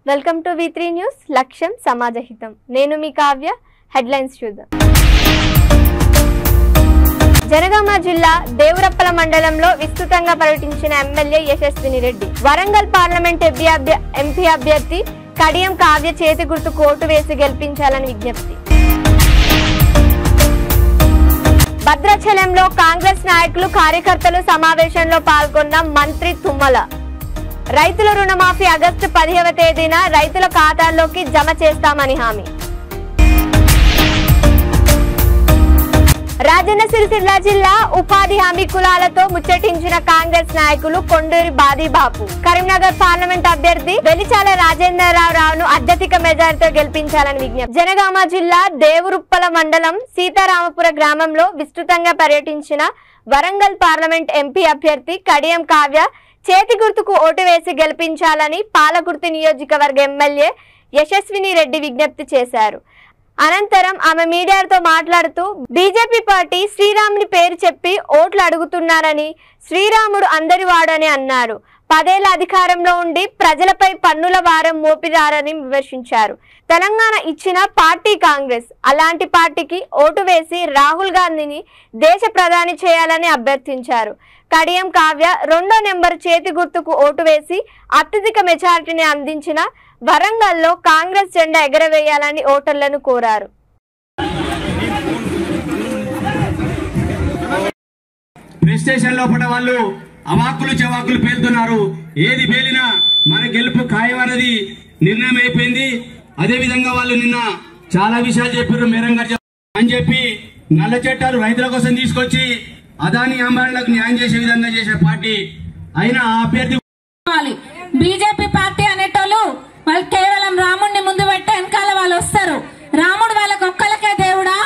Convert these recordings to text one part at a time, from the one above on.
Welcome to V3 news లక్ష్యం సమాజహితం. నేను మీ Kavya. Headlines చూద్దాం. జనగామ జిల్లా దేవరప్పల మండలంలో విస్తృతంగా పర్యటించిన ఎమ్మెల్యే యశస్విని రెడ్డి. వరంగల్ పార్లమెంట్ ఎంపీ అభ్యర్థి కడియం కావ్య చేతి గుర్తుకు ఓటు వేసి గెలిపించాలని విజ్ఞప్తి. భద్రాచలంలో కాంగ్రెస్ నాయకులు కార్యకర్తలు సమావేశంలో పాల్గొన్న మంత్రి తుమ్మల. రైతుల రుణమాఫీ ఆగస్టు 10వ తేదీన రైతుల ఖాతాల్లోకి జమ చేస్తామని హామీ. రాజన్న సిరిసిల్ల జిల్లా ఉపాధి హామీ కులాలతో ముచ్చటించిన కాంగ్రెస్ నాయకులు కొండూరి బాదీబాపు. కరీంనగర్ పార్లమెంట్ అభ్యర్థి వెలిచాల రాజేంద్రరావును అత్యధిక మెజారిటీతో గెలిపించాలని విజ్ఞప్తి. జనగామ జిల్లా దేవరుప్పల మండలం సీతారామపుర గ్రామంలో విస్తృతంగా పర్యటించిన వరంగల్ పార్లమెంట్ ఎంపీ అభ్యర్థి కడియం కావ్య చేతి గుర్తుకు ఓటు వేసి గెలిపించాలని పాలకుర్తి నియోజకవర్గ ఎమ్మెల్యే యశస్విని రెడ్డి విజ్ఞప్తి చేశారు. అనంతరం ఆమె మీడియాతో మాట్లాడుతూ బీజేపీ పార్టీ శ్రీరాముని పేరు చెప్పి ఓట్లు అడుగుతున్నారని, శ్రీరాముడు అందరివాడని అన్నారు. 10 ఏళ్ల అధికారంలో ఉండి ప్రజలపై పన్నుల భారం మోపిరారని విమర్శించారు. తెలంగాణ ఇచ్చిన పార్టీ కాంగ్రెస్. అలాంటి పార్టీకి ఓటు వేసి రాహుల్ గాంధీని దేశ ప్రధాని చేయాలని అభ్యర్థించారు. కడియం కావ్య 2వ నెంబర్ చేతి గుర్తుకు ఓటు వేసి అత్యధిక మెజారిటీని అందించిన వరంగల్లో కాంగ్రెస్ జెండా ఎగరవేయాలని ఓటర్లను కోరారు. ప్రెస్ స్టేషన్ లోపల వాళ్ళు అవాక్కులు చవాకులు పేలుతున్నారు. ఏది పేలినా మన గెలుపు ఖాయం అనేది నిర్ణయం అయిపోయింది. అదే విధంగా వాళ్ళు నిన్న చాలా విషయాలు చెప్పారు. మేరంగా అని చెప్పి నల్ల చట్టాలు రైతుల కోసం తీసుకొచ్చి అదాని అంబానీలకు న్యాయం చేసే విధంగా చేసే పార్టీ అయినా ఆ అభ్యర్థి. బీజేపీ పార్టీ అనేటోళ్ళు వాళ్ళు కేవలం రాముడిని ముందు పెట్టే వెనకాల వాళ్ళు వస్తారు. రాముడు వాళ్ళకి ఒక్కలకే దేవుడా?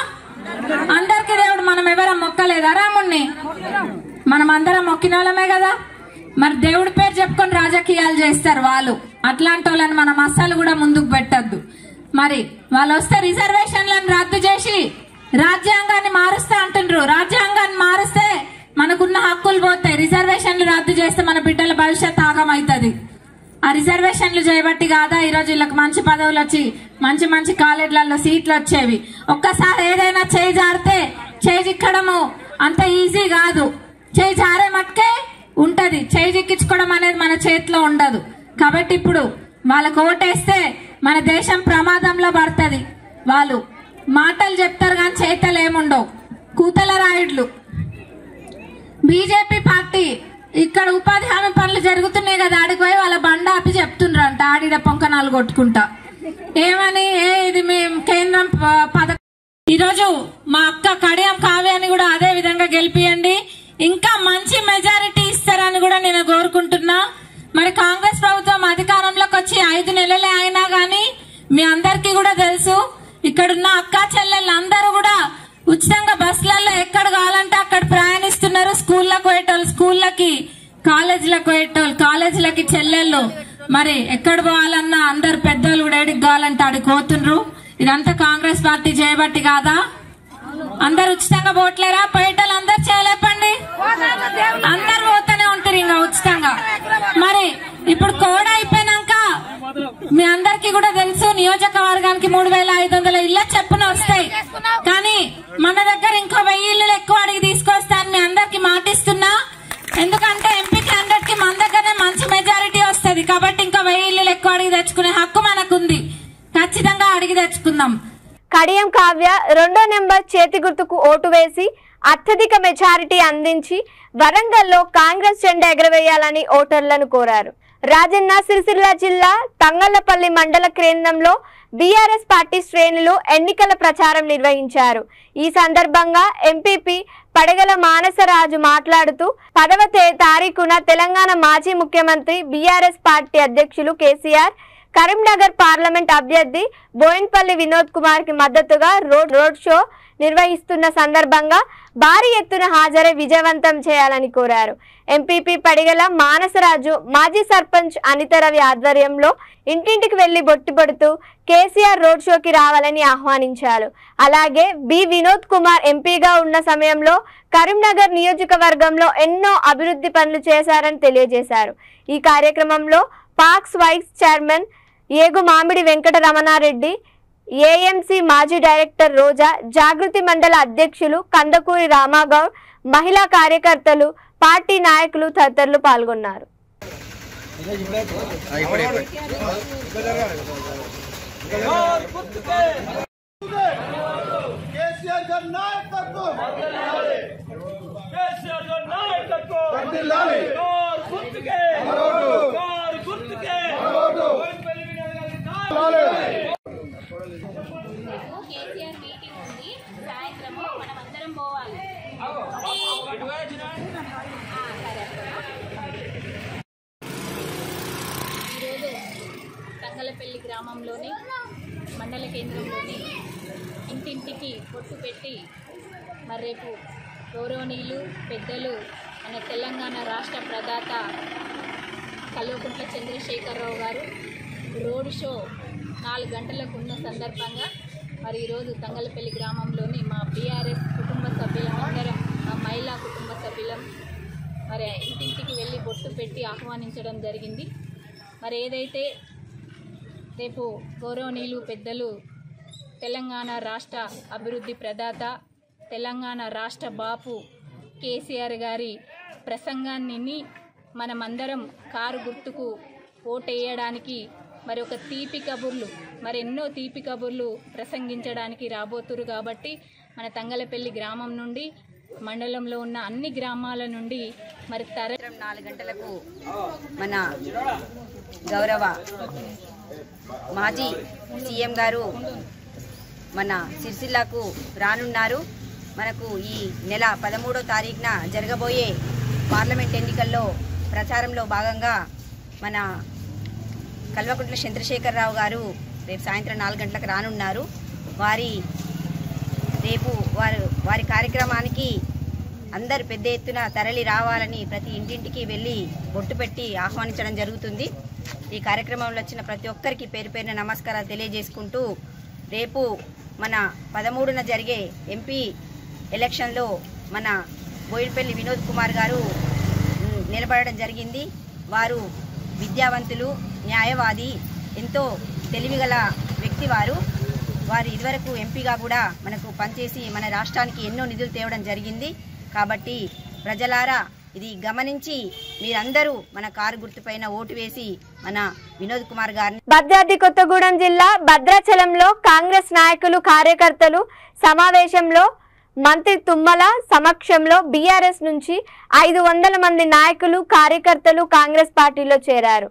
అందరికీ దేవుడు. మనం ఎవరం మొక్కలేదా రాముడిని? మనం అందరం మొక్కిన వాళ్ళమే కదా. మరి దేవుడి పేరు చెప్పుకొని రాజకీయాలు చేస్తారు వాళ్ళు. అట్లాంటి వాళ్ళని మనం అస్సలు కూడా ముందుకు పెట్టద్దు. మరి వాళ్ళు వస్తే రిజర్వేషన్లను రద్దు చేసి రాజ్యాంగాన్ని మారుస్తా అంటుండ్రు. రాజ్యాంగాన్ని మారుస్తే మనకున్న హక్కులు పోతాయి. రిజర్వేషన్లు రద్దు చేస్తే మన బిడ్డల భవిష్యత్ ఆగమవుతుంది. ఆ రిజర్వేషన్లు చేయబట్టి కాదా ఈరోజు వీళ్ళకి మంచి పదవులు వచ్చి మంచి మంచి కాలేజీలలో సీట్లు వచ్చేవి. ఒక్కసారి ఏదైనా చేయి జారితే చేయి చిక్కడము అంత ఈజీ కాదు. చేయి జారే మట్టుకే ఉంటది. చేయి చిక్కించుకోవడం అనేది మన చేతిలో ఉండదు. కాబట్టి ఇప్పుడు వాళ్ళకు ఓటేస్తే మన దేశం ప్రమాదంలో పడుతుంది. వాళ్ళు మాటలు చెప్తారు కానీ చేతలు ఏముండవు. కూతల రాయుడ్లు. బీజేపీ పార్టీ ఇక్కడ ఉపాధి హామీ పనులు జరుగుతున్నాయి కదా, ఆడికి పోయి వాళ్ళ బండ ఆపి చెప్తుండ్రంట ఆడిడ పొంకనాలు కొట్టుకుంటా. ఏమని ఇది మేము కేంద్రం పథకం. ఈరోజు మా అక్క కడియం కావ్యాన్ని కూడా అదే విధంగా గెలిపియండి. ఇంకా మంచి మెజారిటీ ఇస్తారని కూడా నేను కోరుకుంటున్నా. మరి కాంగ్రెస్ ప్రభుత్వం అధికారంలోకి వచ్చి 5 నెలలే అయినా గానీ మీ అందరికీ కూడా తెలుసు, ఇక్కడున్న అక్క చెల్లెళ్ళు అందరూ కూడా ఉచితంగా బస్సులలో ఎక్కడ కావాలంటే అక్కడ ప్రయాణిస్తున్నారు. స్కూళ్ళకు పోయేటోళ్ళు స్కూళ్ళకి, కాలేజీలకు పోయేటోళ్ళు కాలేజీలకి చెల్లెళ్ళు. మరి ఎక్కడ పోవాలన్నా అందరు పెద్దోళ్ళు కూడా ఏడికి కావాలంటే ఆడికి పోతుండ్రు. ఇదంతా కాంగ్రెస్ పార్టీ చేయబట్టి కాదా? అందరు ఉచితంగా పోవట్లేరా? పోయేటోళ్ళు అందరు చేయలేపండి. అందరు పోతూనే ఉంటారు ఇంకా ఉచితంగా. మరి ఇప్పుడు కోడ్ అయిపోయినాక మీ అందరికి కూడా తెలుసు, నియోజకవర్గానికి 3500 ఇళ్ల చెప్పున వస్తాయి. కానీ మన దగ్గర ఇంకో 1000 ఇళ్లు ఎక్కువ అడిగి తీసుకొస్తాను మీ అందరికి మాటిస్తున్నా. ఎందుకంటే ఎంపీ క్యాండిడేట్ కి మన దగ్గరనే మంచి మెజారిటీ వస్తుంది. కాబట్టి ఇంకా 1000 ఇళ్లు ఎక్కువ అడిగి తెచ్చుకునే హక్కు మనకుంది. ఖచ్చితంగా అడిగి తెచ్చుకుందాం. కడియం కావ్య 2వ నెంబర్ చేతి గుర్తుకు ఓటు వేసి అత్యధిక మెజారిటీ అందించి వరంగల్లో కాంగ్రెస్ జెండా ఎగరవేయాలని ఓటర్లను కోరారు. రాజన్న సిరిసిల్ల జిల్లా తంగళ్లపల్లి మండల కేంద్రంలో బీఆర్ఎస్ పార్టీ శ్రేణులు ఎన్నికల ప్రచారం నిర్వహించారు. ఈ సందర్భంగా ఎంపీపీ పడగల మానసరాజు మాట్లాడుతూ 10వ తారీఖున తెలంగాణ మాజీ ముఖ్యమంత్రి బీఆర్ఎస్ పార్టీ అధ్యక్షులు కేసీఆర్ కరీంనగర్ పార్లమెంట్ అభ్యర్థి బోయిన్పల్లి వినోద్ కుమార్ కి మద్దతుగా రోడ్ షో నిర్వహిస్తున్న సందర్భంగా భారీ ఎత్తున హాజరై విజయవంతం చేయాలని కోరారు. ఎంపీపీ పడిగల మానసరాజు మాజీ సర్పంచ్ అనిత రవి ఆధ్వర్యంలో ఇంటింటికి వెళ్లి బొట్టిపడుతూ కేసీఆర్ రోడ్ షోకి రావాలని ఆహ్వానించారు. అలాగే బి వినోద్ కుమార్ ఎంపీగా ఉన్న సమయంలో కరీంనగర్ నియోజకవర్గంలో ఎన్నో అభివృద్ధి పనులు చేశారని తెలియజేశారు. ఈ కార్యక్రమంలో పాక్స్ వైస్ చైర్మన్ ఏగు మామిడి వెంకట రమణారెడ్డి, ఏఎంసీ మాజీ డైరెక్టర్ రోజా, జాగృతి మండల అధ్యక్షులు కందకూరి రామాగౌడ్, మహిళా కార్యకర్తలు, పార్టీ నాయకులు తదితరులు పాల్గొన్నారు. కేసీఆర్ మీటింగ్ ఉంది సాయంత్రం మనమందరం పోవాలి. ఈరోజు తంగలపల్లి గ్రామంలోని మండల కేంద్రంలోని ఇంటింటికి పొట్టు పెట్టి మరి రేపు గౌరవనీయులు పెద్దలు మన తెలంగాణ రాష్ట్ర ప్రదాత కల్వకుంట్ల చంద్రశేఖరరావు గారు రోడ్ షో 4 గంటలకు ఉన్న సందర్భంగా మరి ఈరోజు తంగలపల్లి గ్రామంలోని మా బీఆర్ఎస్ కుటుంబ సభ్యులం అందరం, మా మహిళా కుటుంబ సభ్యులం మరి ఇంటింటికి వెళ్ళి బొట్టు పెట్టి ఆహ్వానించడం జరిగింది. మరి ఏదైతే రేపు గౌరవనీయులు పెద్దలు తెలంగాణ రాష్ట్ర అభివృద్ధి ప్రదాత తెలంగాణ రాష్ట్ర బాపు కేసీఆర్ గారి ప్రసంగాన్ని మనమందరం కారు గుర్తుకు ఓటేయడానికి మరి ఒక తీపి కబుర్లు మరి ఎన్నో తీపి కబుర్లు ప్రసంగించడానికి రాబోతురు. కాబట్టి మన తంగలపల్లి గ్రామం నుండి మండలంలో ఉన్న అన్ని గ్రామాల నుండి మరి 4 గంటలకు మన గౌరవ మాజీ సీఎం గారు మన సిరిసిల్లకు రానున్నారు. మనకు ఈ నెల 13వ తారీఖున జరగబోయే పార్లమెంట్ ఎన్నికల్లో ప్రచారంలో భాగంగా మన కల్వకుంట్ల చంద్రశేఖరరావు గారు రేపు సాయంత్రం 4 గంటలకు రానున్నారు. వారి కార్యక్రమానికి అందరు పెద్ద ఎత్తున తరలి రావాలని ప్రతి ఇంటింటికి వెళ్ళి బొట్టు పెట్టి ఆహ్వానించడం జరుగుతుంది. ఈ కార్యక్రమంలో వచ్చిన ప్రతి ఒక్కరికి పేరు పేరున నమస్కారాలు తెలియజేసుకుంటూ రేపు మన 13న జరిగే ఎంపీ ఎలక్షన్లో మన బోయినపల్లి వినోద్ కుమార్ గారు నిలబడడం జరిగింది. వారు విద్యావంతులు, న్యాయవాది, ఎంతో తెలివిగల వ్యక్తి. వారు ఇదివరకు ఎంపీగా కూడా మనకు పనిచేసి మన రాష్ట్రానికి ఎన్నో నిధులు తేవడం జరిగింది. కాబట్టి ప్రజలారా ఇది గమనించి మీరందరూ మన కారు గుర్తుపైన ఓటు వేసి మన వినోద్ కుమార్ గారిని. భద్రాద్రి కొత్తగూడెం జిల్లా భద్రాచలంలో కాంగ్రెస్ నాయకులు కార్యకర్తలు సమావేశంలో మంత్రి తుమ్మల సమక్షంలో బీఆర్ఎస్ నుంచి 500 మంది నాయకులు కార్యకర్తలు కాంగ్రెస్ పార్టీలో చేరారు.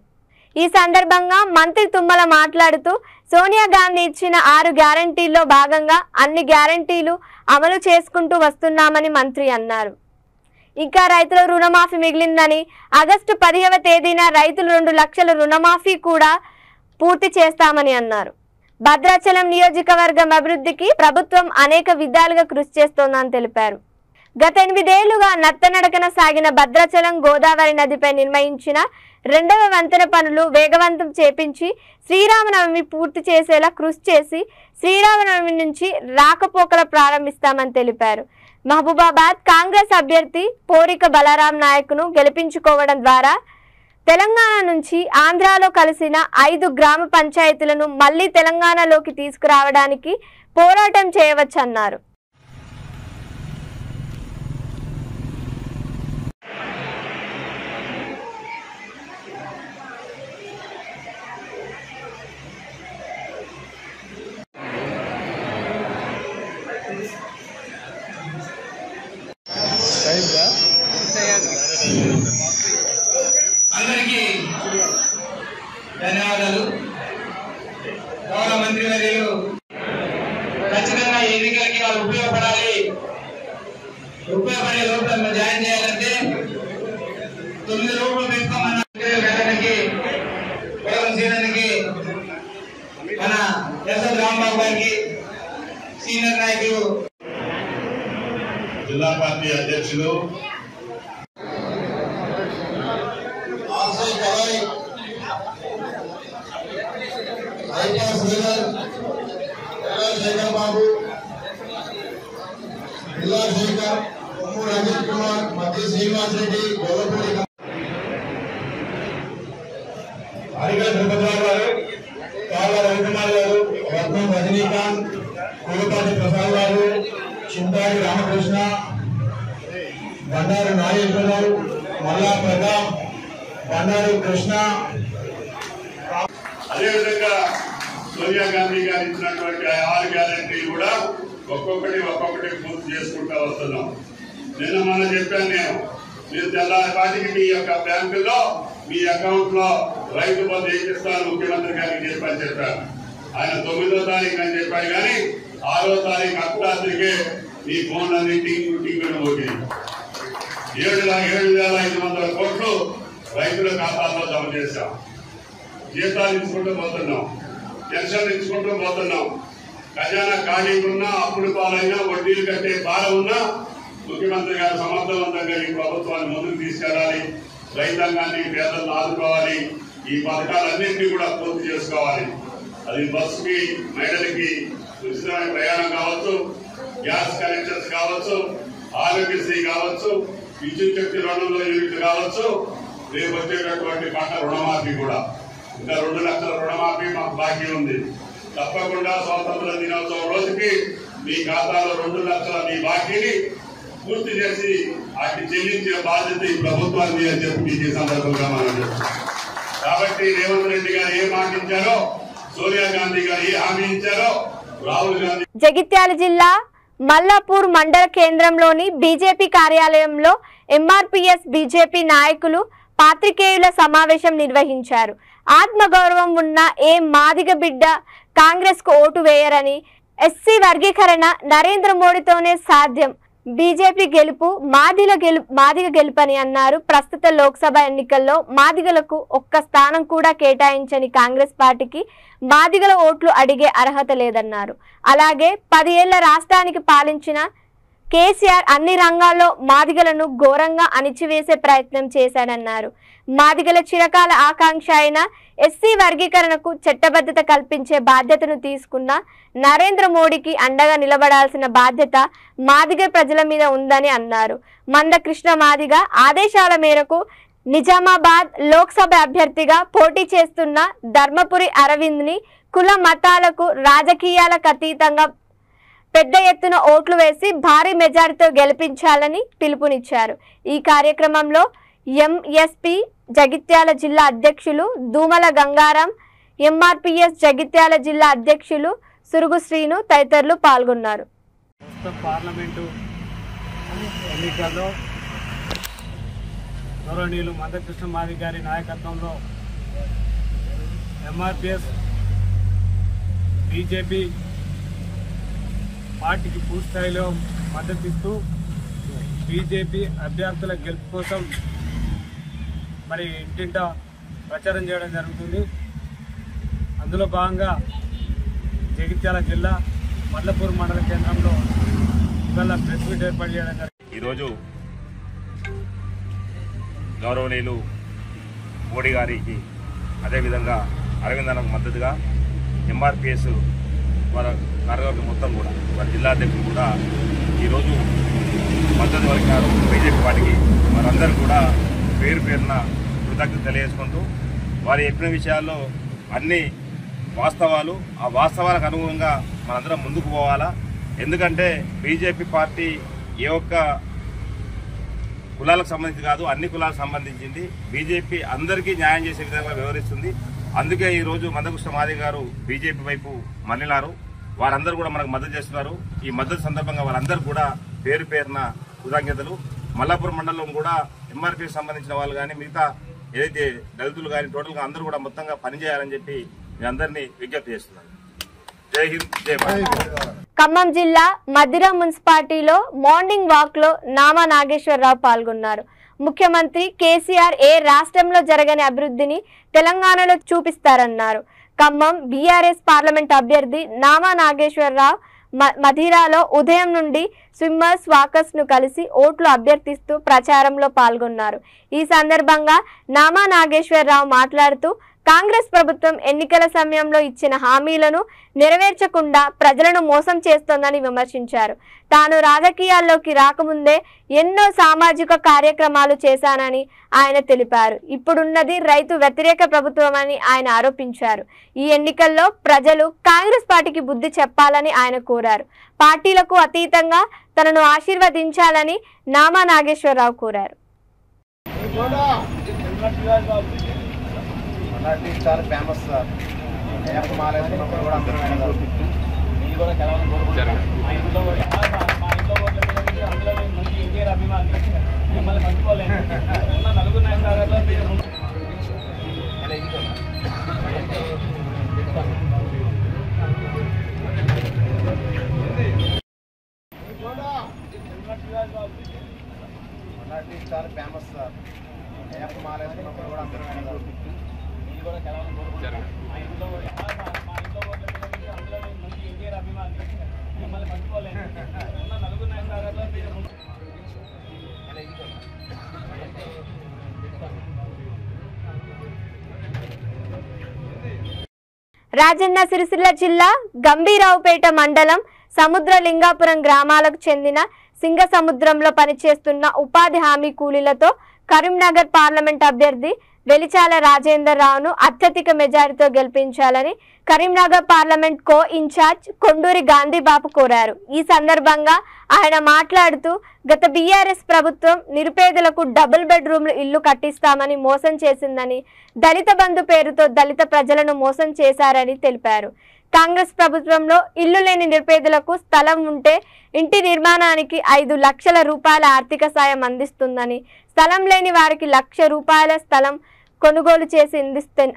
ఈ సందర్భంగా మంత్రి తుమ్మల మాట్లాడుతూ సోనియా గాంధీ ఇచ్చిన 6 గ్యారంటీల్లో భాగంగా అన్ని గ్యారంటీలు అమలు చేసుకుంటూ వస్తున్నామని మంత్రి అన్నారు. ఇంకా రైతుల రుణమాఫీ మిగిలిందని, ఆగస్టు 10వ తేదీన రైతులు 2 లక్షల రుణమాఫీ కూడా పూర్తి చేస్తామని అన్నారు. భద్రాచలం నియోజకవర్గం అభివృద్ధికి ప్రభుత్వం అనేక విధాలుగా కృషి చేస్తోందని తెలిపారు. గత 8 ఏళ్లుగా నత్తనడకన సాగిన భద్రాచలం గోదావరి నదిపై నిర్మించిన 2వ వంతెన పనులు వేగవంతం చేపించి శ్రీరామనవమి పూర్తి చేసేలా కృషి చేసి శ్రీరామనవమి నుంచి రాకపోకల ప్రారంభిస్తామని తెలిపారు. మహబూబాబాద్ కాంగ్రెస్ అభ్యర్థి పోరిక బలరాం నాయక్ను గెలిపించుకోవడం ద్వారా తెలంగాణ నుంచి ఆంధ్రాలో కలిసిన 5 గ్రామ పంచాయతీలను మళ్లీ తెలంగాణలోకి తీసుకురావడానికి పోరాటం చేయవచ్చన్నారు. అందరికీ ధన్యవాదాలు. గౌరవ మంత్రి వర్యులు ఖచ్చితంగా ఎన్నికలకి వాళ్ళు ఉపయోగపడే లోపల జాయిన్ చేయాలంటే 9 రూపాయలు పెట్టుకోమన్నానికి మన ఎస్ఎస్ రాంబాబు గారికి సీనియర్ నాయకులు జిల్లా పార్టీ అధ్యక్షులు శేఖర్ బాబు, జిల్లా శేఖర్, కొమ్మూరు అజిత్ కుమార్, మధ్య శ్రీనివాస్ రెడ్డి, గొల్లపూడి హరిగా తిరుపతిరావు గారు, రజనీకాంత్, కోలపాటి ప్రసాద్ గారు, చింతాడి రామకృష్ణ, బండారు నాగేశ్వరరావు, మల్లా ప్రతాప్, బండారు కృష్ణ. అదేవిధంగా సోనియా గాంధీ గారు ఇచ్చినటువంటి 6 గ్యారెంటీలు కూడా ఒక్కొక్కటి పూర్తి చేసుకుంటూ వస్తున్నాం. నిన్న మనం చెప్పాను మీరు తెల్లారిపాటికి మీ యొక్క బ్యాంకుల్లో మీ అకౌంట్ లో రైతు బంధు వేసిస్తాను ముఖ్యమంత్రి గారికి చెప్పాను. ఆయన 9వ తారీఖు అని చెప్పాడు కానీ 6వ తారీఖు అర్ధరాత్రికే మీ ఫోన్లన్నీ టింగ్ పోతుంది. 7,500 కోట్లు రైతుల ఖాతాల్లో జమ చేశాం. జీతాలు ఇచ్చుకుంటూ పోతున్నాం, పెన్షన్లు ఇచ్చుకుంటూ పోతున్నాం. ఖజానా ఖాళీ ఉన్నా, అప్పులు పాలైనా, వడ్డీలు కట్టే భారం ఉన్నా ముఖ్యమంత్రి గారు సమర్థవంతంగా ఈ ప్రభుత్వాన్ని ముందుకు తీసుకెళ్లాలి, రైతాంగాన్ని పేదలను ఆదుకోవాలి, ఈ పథకాలన్నింటినీ కూడా పూర్తి చేసుకోవాలి. అది బస్సుకి మహిళలకి ఉచితమైన ప్రయాణం కావచ్చు, గ్యాస్ కనెక్షన్స్ కావచ్చు, ఆరోగ్యశ్రీ కావచ్చు, విద్యుత్ శక్తి 200 యూనిట్లు కావచ్చు, రేపు వచ్చేటటువంటి పంట రుణమాఫీ కూడా ఇంకా 2 లక్షల రుణమాఫీ మాకు బాకీ ఉంది. తప్పకుండా స్వాతంత్ర దినోత్సవం రోజుకి మీ ఖాతాలో 2 లక్షల మీ బాకీని పూర్తి చేసి వాటిని చెల్లించే బాధ్యత ఈ ప్రభుత్వాన్ని అని చెప్పి మీకు ఈ సందర్భంగా మనం చెప్తాం. కాబట్టి రేవంత్ రెడ్డి గారు ఏ మాట ఇచ్చారో, సోనియా గాంధీ గారు ఏ హామీ ఇచ్చారో, రాహుల్ గాంధీ. జగిత్యాల జిల్లా మల్లాపూర్ మండల కేంద్రంలోని బీజేపీ కార్యాలయంలో ఎంఆర్పీఎస్ బీజేపీ నాయకులు పాత్రికేయుల సమావేశం నిర్వహించారు. ఆత్మగౌరవం ఉన్న ఏ మాదిగ బిడ్డ కాంగ్రెస్ కు ఓటు వేయరని, ఎస్సీ వర్గీకరణ నరేంద్ర మోడీతోనే సాధ్యం, బీజేపీ గెలుపు మాదిగ గెలుపని అన్నారు. ప్రస్తుత లోక్సభ ఎన్నికల్లో మాదిగలకు ఒక్క స్థానం కూడా కేటాయించని కాంగ్రెస్ పార్టీకి మాదిగల ఓట్లు అడిగే అర్హత లేదన్నారు. అలాగే 10 ఏళ్ల రాష్ట్రానికి పాలించిన కేసీఆర్ అన్ని రంగాల్లో మాదిగలను ఘోరంగా అణిచివేసే ప్రయత్నం చేశాడన్నారు. మాదిగల చిరకాల ఆకాంక్ష అయిన ఎస్సీ వర్గీకరణకు చట్టబద్ధత కల్పించే బాధ్యతను తీసుకున్న నరేంద్ర మోడీకి అండగా నిలబడాల్సిన బాధ్యత మాదిగ ప్రజల మీద ఉందని అన్నారు. మందకృష్ణ మాదిగ ఆదేశాల మేరకు నిజామాబాద్ లోక్సభ అభ్యర్థిగా పోటీ చేస్తున్న ధర్మపురి అరవింద్ని కుల మతాలకు రాజకీయాలకు అతీతంగా పెద్ద ఎత్తున ఓట్లు వేసి భారీ మెజారిటీతో గెలిపించాలని పిలుపునిచ్చారు. ఈ కార్యక్రమంలో ఎంఎస్పీ జగిత్యాల జిల్లా అధ్యక్షులు దూమల గంగారాం, ఎంఆర్పీఎస్ జగిత్యాల జిల్లా అధ్యక్షులు సురుగు శ్రీను తదితరులు పాల్గొన్నారు. పార్లమెంటు ఎన్నికల్లో గౌరవనీయులు మందకృష్ణ మాదిగ గారి నాయకత్వంలో ఎంఆర్పీఎస్ బీజేపీ పార్టీకి పూర్తి స్థాయిలో మద్దతిస్తూ బీజేపీ అభ్యర్థుల గెలుపు కోసం మరి ఇంటింట ప్రచారం చేయడం జరుగుతుంది. అందులో భాగంగా జగిత్యాల జిల్లా మల్లపూర్ మండల కేంద్రంలో ఇవాళ ప్రెస్ మీట్ ఏర్పాటు చేయడం జరిగింది. ఈరోజు గౌరవనీయులు మోడీ గారికి అదేవిధంగా అరవిందనకు మద్దతుగా ఎంఆర్పీఎస్ వారి కార్యవర్గం మొత్తం కూడా వారి జిల్లా అధ్యక్షులు కూడా ఈరోజు మద్దతు పలికారు బీజేపీ పార్టీకి. వారందరూ కూడా పేరున కృతజ్ఞత తెలియజేసుకుంటూ వారు చెప్పిన విషయాల్లో అన్ని వాస్తవాలు, ఆ వాస్తవాలకు అనుగుణంగా మనందరం ముందుకు పోవాలా. ఎందుకంటే బీజేపీ పార్టీ ఏ ఒక్క కులాలకు సంబంధించి కాదు, అన్ని కులాలకు సంబంధించింది. బీజేపీ అందరికీ న్యాయం చేసే విధంగా వ్యవహరిస్తుంది. అందుకే ఈరోజు మందకృష్ణ మాదిగ గారు బీజేపీ వైపు మళ్ళినారు. వారందరూ కూడా మనకు మద్దతు చేస్తున్నారు. ఈ మద్దతు సందర్భంగా వారందరూ కూడా పేరున కృతజ్ఞతలు. మల్లాపూర్ మండలం కూడా ఎంఆర్పీకి సంబంధించిన వాళ్ళు కానీ మిగతా ఏదైతే దళితులు కానీ టోటల్గా అందరూ కూడా మొత్తంగా పనిచేయాలని చెప్పి మీ అందరినీ విజ్ఞప్తి చేస్తున్నాను. జై హింద్, జై భారత్. ఖమ్మం జిల్లా మధిర మున్సిపాలిటీలో మార్నింగ్ వాక్ లో నామా నాగేశ్వరరావు పాల్గొన్నారు. ముఖ్యమంత్రి కేసీఆర్ ఏ రాష్ట్రంలో జరగని అభివృద్ధిని తెలంగాణలో చూపిస్తారన్నారు. ఖమ్మం బీఆర్ఎస్ పార్లమెంట్ అభ్యర్థి నామా నాగేశ్వరరావు మధిరాలో ఉదయం నుండి స్విమ్మర్స్ వాకర్స్ ను కలిసి ఓట్లు అభ్యర్థిస్తూ ప్రచారంలో పాల్గొన్నారు. ఈ సందర్భంగా నామా నాగేశ్వరరావు మాట్లాడుతూ కాంగ్రెస్ ప్రభుత్వం ఎన్నికల సమయంలో ఇచ్చిన హామీలను నెరవేర్చకుండా ప్రజలను మోసం చేస్తోందని విమర్శించారు. తాను రాజకీయాల్లోకి రాకముందే ఎన్నో సామాజిక కార్యక్రమాలు చేశానని ఆయన తెలిపారు. ఇప్పుడున్నది రైతు వ్యతిరేక ప్రభుత్వమని ఆయన ఆరోపించారు. ఈ ఎన్నికల్లో ప్రజలు కాంగ్రెస్ పార్టీకి బుద్ధి చెప్పాలని ఆయన కోరారు. పార్టీలకు అతీతంగా తనను ఆశీర్వదించాలని నామా నాగేశ్వరరావు కోరారు. చాలా ఫేమస్ సార్. మాలేసుకున్నప్పుడు కూడా అందరూ చాలా ఫేమస్ సార్. మాలేసుకున్నప్పుడు కూడా అందరూ రాజన్న సిరిసిల్ల జిల్లా గంభీరావుపేట మండలం సముద్రలింగాపురం గ్రామాలకు చెందిన సింగసముద్రంలో పనిచేస్తున్న ఉపాధి హామీ కూలీలతో కరీంనగర్ పార్లమెంట్ అభ్యర్థి వెలిచాల రాజేందర్ రావును అత్యధిక మెజారిటీతో గెలిపించాలని Karimnagar parliament co incharge Konduri Gandhibabu కోరారు. ఈ సందర్భంగా ఆయన మాట్లాడుతూ గత బీఆర్ఎస్ ప్రభుత్వం నిరుపేదలకు డబుల్ బెడ్రూమ్లు ఇల్లు కట్టిస్తామని మోసం చేసిందని, దళిత బంధు పేరుతో దళిత ప్రజలను మోసం చేశారని తెలిపారు. కాంగ్రెస్ ప్రభుత్వంలో ఇల్లు లేని నిరుపేదలకు స్థలం ఉంటే ఇంటి నిర్మాణానికి 5 లక్షల రూపాయల ఆర్థిక సాయం అందిస్తుందని, స్థలం లేని వారికి 1 లక్ష రూపాయల స్థలం కొనుగోలు చేసి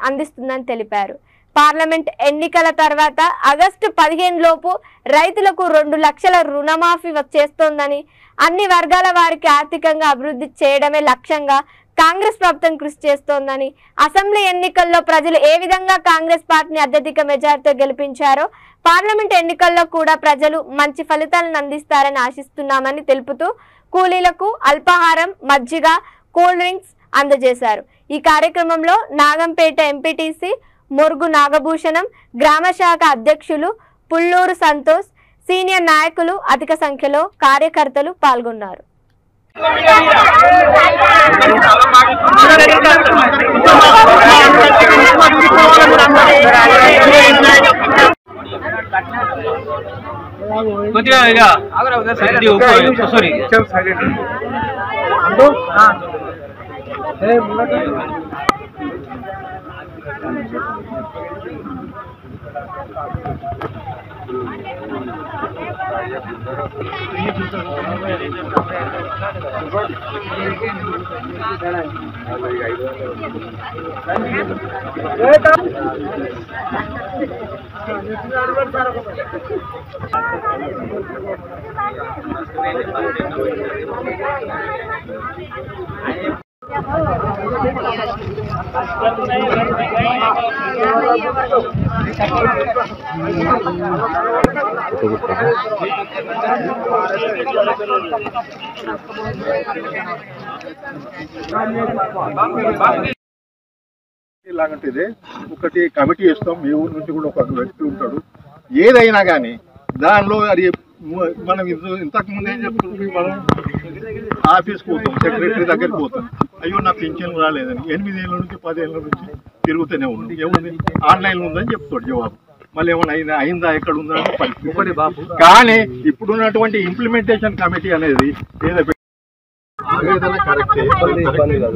అందిస్తుందని తెలిపారు. పార్లమెంట్ ఎన్నికల తర్వాత ఆగస్టు 15 లోపు రైతులకు 2 లక్షల రుణమాఫీ చేస్తోందని, అన్ని వర్గాల వారికి ఆర్థికంగా అభివృద్ధి చేయడమే లక్ష్యంగా కాంగ్రెస్ ప్రభుత్వం కృషి చేస్తోందని, అసెంబ్లీ ఎన్నికల్లో ప్రజలు ఏ విధంగా కాంగ్రెస్ పార్టీని అత్యధిక మెజారిటీతో గెలిపించారో పార్లమెంట్ ఎన్నికల్లో కూడా ప్రజలు మంచి ఫలితాలను అందిస్తారని ఆశిస్తున్నామని తెలుపుతూ కూలీలకు అల్పాహారం, మజ్జిగ, కూల్ డ్రింక్స్ అందజేశారు. ఈ కార్యక్రమంలో నాగంపేట ఎంపీటీసీ మురుగు నాగభూషణం, గ్రామ శాఖ అధ్యక్షులు పుల్లూరు సంతోష్, సీనియర్ నాయకులు అధిక సంఖ్యలో కార్యకర్తలు పాల్గొన్నారు. ఇలాంటిది ఒకటి కమిటీ ఇస్తాం. మీ ఊరు నుంచి కూడా ఒక వ్యక్తి ఉంటాడు. ఏదైనా కానీ దానిలో అది మనం ఇంతకు ముందు ఏం చెప్తున్నాం, మనం ఆఫీస్కి పోతాం, సెక్రటరీ దగ్గరికి పోతాం, అయ్యో నా పింఛన్ రాలేదని 8 ఏళ్ళ నుంచి 10 ఏళ్ళ నుంచి తిరుగుతూనే ఉన్నాం. ఏముంది ఆన్లైన్లో ఉందని చెప్తాడు జవాబు. మళ్ళీ ఏమైనా అయిందా, ఎక్కడ ఉందా అని పరిస్థితి. కానీ ఇప్పుడున్నటువంటి ఇంప్లిమెంటేషన్ కమిటీ అనేది ఏదైనా కరెక్టే.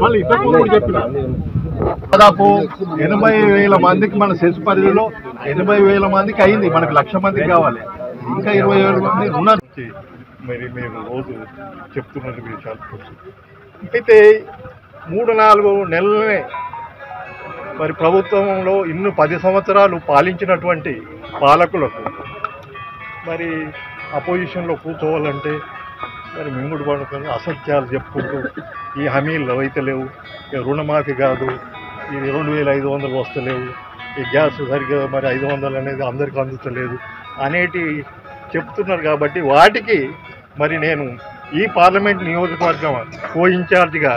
మళ్ళీ ఇంతకు ముందు చెప్పిన దాదాపు 80,000 మందికి మన సెస్ పరిధిలో 80,000 మందికి అయింది. మనకు 1,00,000 మందికి కావాలి, ఇంకా 20,000 మంది ఉన్నారు. మరి మేము రోజు చెప్తున్నది మీరు చాలా. అయితే 3-4 నెలలనే మరి ప్రభుత్వంలో ఇన్ని 10 సంవత్సరాలు పాలించినటువంటి పాలకులకు మరి అపోజిషన్లో కూర్చోవాలంటే మరి మింగుడు పడుతుంది, అసత్యాలు చెప్పుకుంటూ ఈ హామీలు అయితే లేవు, రుణమాఫీ కాదు, ఇది 2,500 వస్తలేవు, ఈ గ్యాస్ సరిగ్గా మరి 500 అనేది అందరికీ అందుతలేదు అనేటి చెప్తున్నారు. కాబట్టి వాటికి మరి నేను ఈ పార్లమెంట్ నియోజకవర్గం కో ఇన్ఛార్జిగా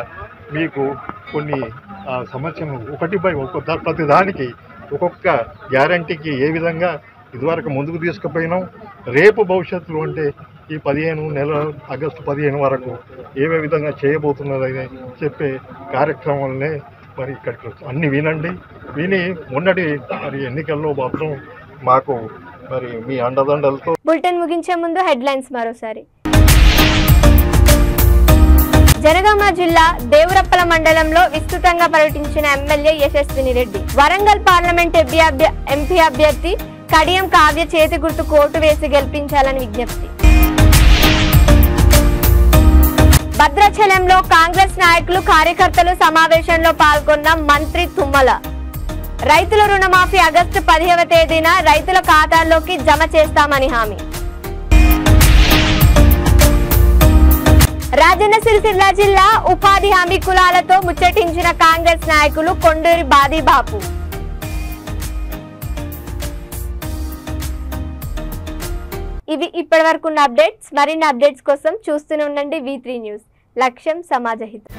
మీకు కొన్ని ఆ సమస్యను ఒకటిపై ప్రతి దానికి ఒక్కొక్క గ్యారంటీకి ఏ విధంగా ఇదివరకు ముందుకు తీసుకుపోయినాం, రేపు భవిష్యత్తులో అంటే ఈ 15 నెల ఆగస్టు 15 వరకు ఏ విధంగా చేయబోతున్నదని చెప్పే కార్యక్రమాలనే మరి ఇక్కడికి అన్ని వినండి. విని మొన్నటి మరి ఎన్నికల్లో మాత్రం మాకు మరి మీ అండదండలతో. బులెటిన్ ముగించే ముందు హెడ్లైన్స్ మరోసారి. జనగామ జిల్లా దేవరప్పల మండలంలో విస్తృతంగా పర్యటించిన ఎమ్మెల్యే యశస్విని రెడ్డి. వరంగల్ పార్లమెంట్ ఎంపీ అభ్యర్థి కడియం కావ్య చేతి గుర్తుకు ఓటు వేసి గెలిపించాలని విజ్ఞప్తి. భద్రాచలంలో కాంగ్రెస్ నాయకులు కార్యకర్తలు సమావేశంలో పాల్గొన్న మంత్రి తుమ్మల. రైతుల రుణమాఫీ ఆగస్టు 10వ తేదీన రైతుల ఖాతాల్లోకి జమ చేస్తామని హామీ. రాజన్న సిరిసిల్ల జిల్లా ఉపాధి హామీ కులాలతో ముచ్చటించిన కాంగ్రెస్ నాయకులు కొండూరి బాదీబాపు. ఇవి ఇప్పటివరకు ఉన్న అప్డేట్స్. మరిన్ని అప్డేట్స్ కోసం చూస్తూనే ఉండండి V3 న్యూస్. లక్ష్యం సమాజహితం.